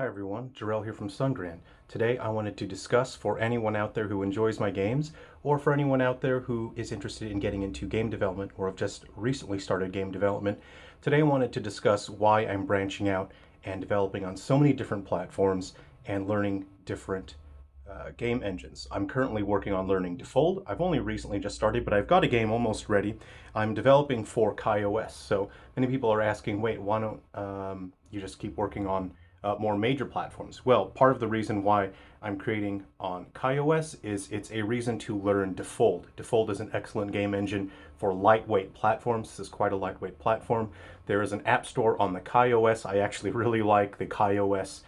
Hi everyone, Jerrel here from Sungrand. Today I wanted to discuss for anyone out there who enjoys my games, or for anyone out there who is interested in getting into game development or have just recently started game development. Today I wanted to discuss why I'm branching out and developing on so many different platforms and learning different game engines. I'm currently working on learning Defold. I've only recently just started, but I've got a game almost ready. I'm developing for KaiOS. So many people are asking, wait, why don't you just keep working on more major platforms? Well, part of the reason why I'm creating on KaiOS is it's a reason to learn Defold. Defold is an excellent game engine for lightweight platforms. This is quite a lightweight platform. There is an app store on the KaiOS. I actually really like the KaiOS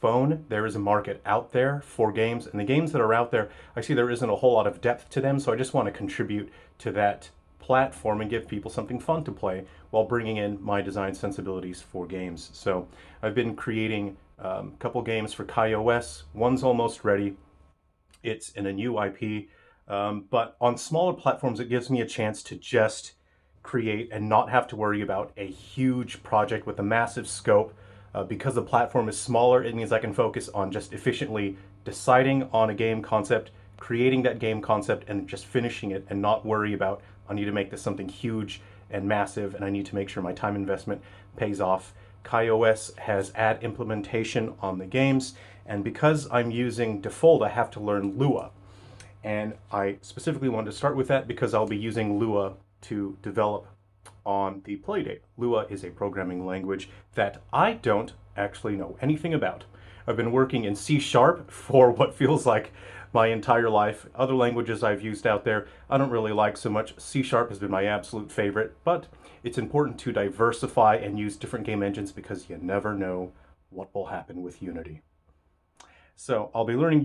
phone. There is a market out there for games, and the games that are out there, I see there isn't a whole lot of depth to them, so I just want to contribute to that platform and give people something fun to play while bringing in my design sensibilities for games. So I've been creating a couple games for KaiOS. One's almost ready. It's in a new IP, but on smaller platforms, it gives me a chance to just create and not have to worry about a huge project with a massive scope. Because the platform is smaller, it means I can focus on just efficiently deciding on a game concept, creating that game concept, and just finishing it, and not worry about, I need to make this something huge and massive, and I need to make sure my time investment pays off. KaiOS has ad implementation on the games, and because I'm using Defold, I have to learn Lua. And I specifically wanted to start with that because I'll be using Lua to develop on the Playdate. Lua is a programming language that I don't actually know anything about. I've been working in C# for what feels like my entire life. Other languages I've used out there, I don't really like so much. C# has been my absolute favorite, but it's important to diversify and use different game engines because you never know what will happen with Unity. So I'll be learning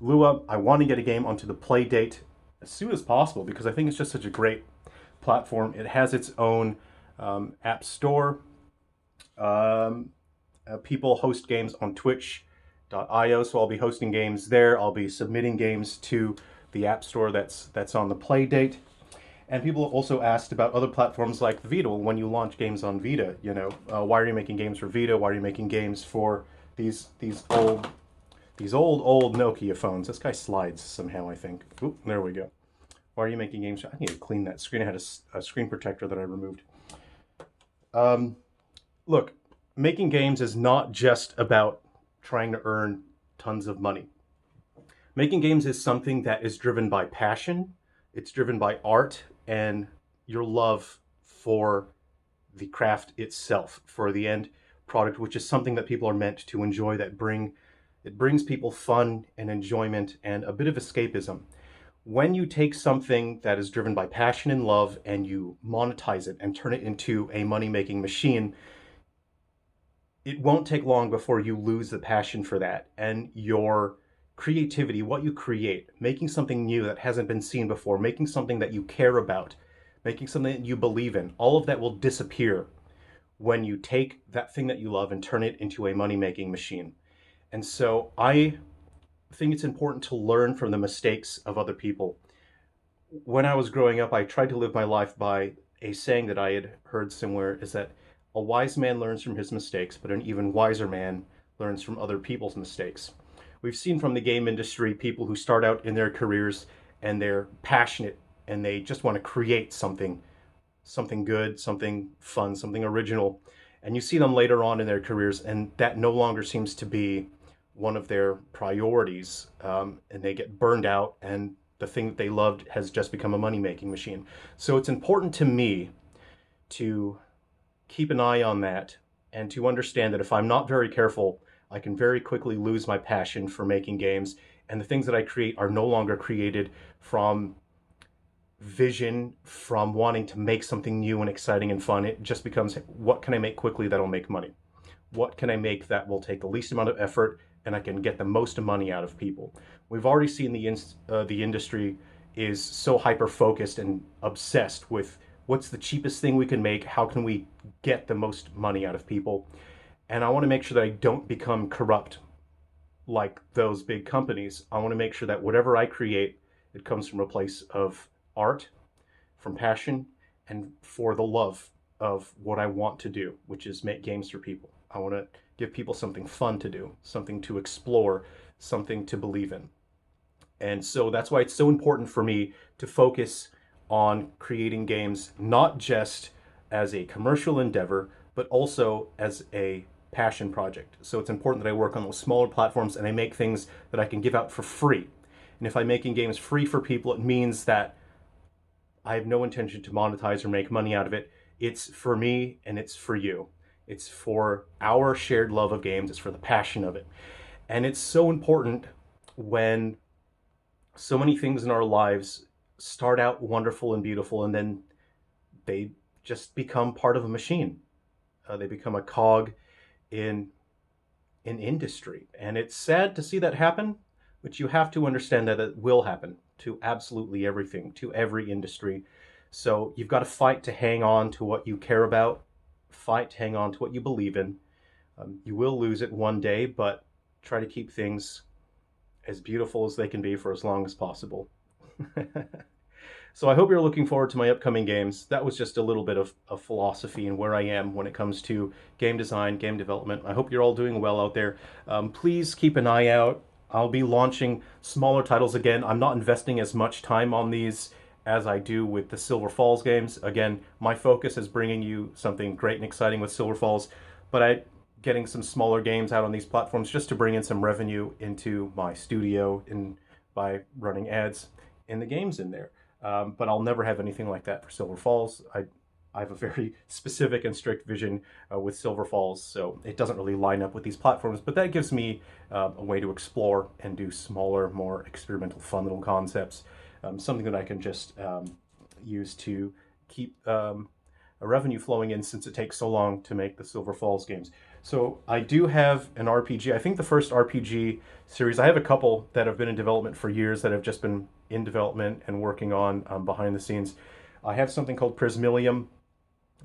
Lua. I want to get a game onto the Playdate as soon as possible because I think it's just such a great platform. It has its own app store. People host games on Twitch.io, so I'll be hosting games there. I'll be submitting games to the app store that's on the Playdate. And people also asked about other platforms like Vita. When you launch games on Vita, why are you making games for Vita? Why are you making games for these old Nokia phones? This guy slides somehow, I think. Oop, there we go. Why are you making games? I need to clean that screen. I had a screen protector that I removed. Look, making games is not just about trying to earn tons of money. Making games is something that is driven by passion. It's driven by art and your love for the craft itself, for the end product, which is something that people are meant to enjoy, it brings people fun and enjoyment and a bit of escapism. When you take something that is driven by passion and love and you monetize it and turn it into a money-making machine, it won't take long before you lose the passion for that. And your creativity, what you create, making something new that hasn't been seen before, making something that you care about, making something that you believe in, all of that will disappear when you take that thing that you love and turn it into a money-making machine. And so I think it's important to learn from the mistakes of other people. When I was growing up, I tried to live my life by a saying that I had heard somewhere, is that a wise man learns from his mistakes, but an even wiser man learns from other people's mistakes. We've seen from the game industry people who start out in their careers and they're passionate and they just want to create something good, something fun, something original. And you see them later on in their careers and that no longer seems to be one of their priorities, and they get burned out and the thing that they loved has just become a money-making machine. So it's important to me to keep an eye on that and to understand that if I'm not very careful, I can very quickly lose my passion for making games, and the things that I create are no longer created from vision, from wanting to make something new and exciting and fun. It just becomes, what can I make quickly that'll make money? What can I make that will take the least amount of effort and I can get the most money out of people? We've already seen the industry is so hyper-focused and obsessed with what's the cheapest thing we can make, how can we get the most money out of people? And I want to make sure that I don't become corrupt like those big companies. I want to make sure that whatever I create, it comes from a place of art, from passion, and for the love of what I want to do, which is make games for people. I want to give people something fun to do, something to explore, something to believe in. And so that's why it's so important for me to focus on creating games not just as a commercial endeavor, but also as a passion project. So it's important that I work on those smaller platforms and I make things that I can give out for free. And if I'm making games free for people, it means that I have no intention to monetize or make money out of it. It's for me and it's for you. It's for our shared love of games. It's for the passion of it. And it's so important when so many things in our lives start out wonderful and beautiful and then they just become part of a machine. They become a cog in an industry. And it's sad to see that happen, but you have to understand that it will happen to absolutely everything, to every industry. So you've got to fight to hang on to what you care about, fight to hang on to what you believe in. You will lose it one day, but try to keep things as beautiful as they can be for as long as possible. So I hope you're looking forward to my upcoming games. That was just a little bit of philosophy and where I am when it comes to game design, game development. I hope you're all doing well out there. Please keep an eye out. I'll be launching smaller titles again. I'm not investing as much time on these as I do with the Silver Falls games. Again, my focus is bringing you something great and exciting with Silver Falls, but I'm getting some smaller games out on these platforms just to bring in some revenue into my studio and by running ads in the games in there. But I'll never have anything like that for Silver Falls. I have a very specific and strict vision with Silver Falls, so it doesn't really line up with these platforms, but that gives me a way to explore and do smaller, more experimental, fun little concepts, something that I can just use to keep a revenue flowing in since it takes so long to make the Silver Falls games. So I do have an RPG. I think the first RPG series, I have a couple that have been in development for years that have just been in development and working on behind the scenes. I have something called Prismillium.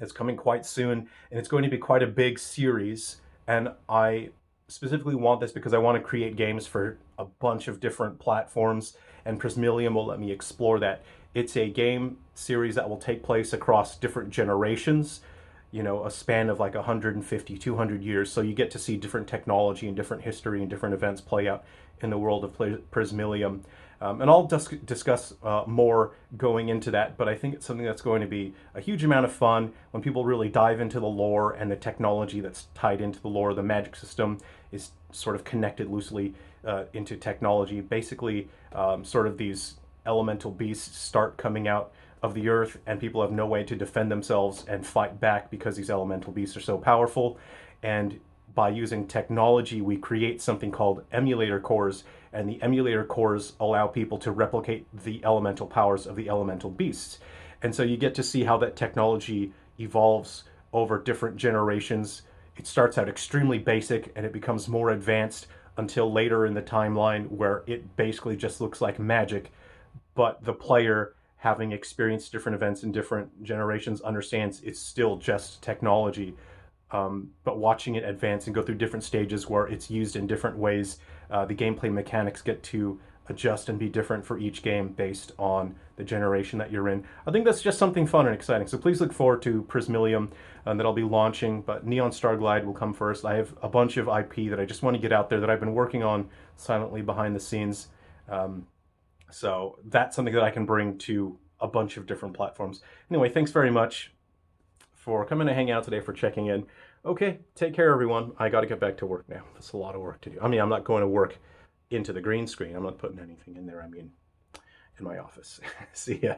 It's coming quite soon, and it's going to be quite a big series. And I specifically want this because I want to create games for a bunch of different platforms, and Prismillium will let me explore that. It's a game series that will take place across different generations, you know, a span of like 150, 200 years. So you get to see different technology and different history and different events play out in the world of Prismillium. And I'll discuss more going into that, but I think it's something that's going to be a huge amount of fun when people really dive into the lore and the technology that's tied into the lore. The magic system is sort of connected loosely into technology. Basically, sort of these elemental beasts start coming out of the earth and people have no way to defend themselves and fight back because these elemental beasts are so powerful. And by using technology, we create something called emulator cores, and the emulator cores allow people to replicate the elemental powers of the elemental beasts. And so you get to see how that technology evolves over different generations. It starts out extremely basic and it becomes more advanced until later in the timeline where it basically just looks like magic, but the player, having experienced different events in different generations, understands it's still just technology. But watching it advance and go through different stages where it's used in different ways, the gameplay mechanics get to adjust and be different for each game based on the generation that you're in. I think that's just something fun and exciting. So please look forward to Prismillium that I'll be launching, but Neon Starglide will come first. I have a bunch of IP that I just want to get out there that I've been working on silently behind the scenes. So that's something that I can bring to a bunch of different platforms. Anyway, thanks very much for coming to hang out today, for checking in. Okay, take care, everyone. I got to get back to work now. That's a lot of work to do. I mean, I'm not going to work into the green screen. I'm not putting anything in there. I mean, in my office. See ya.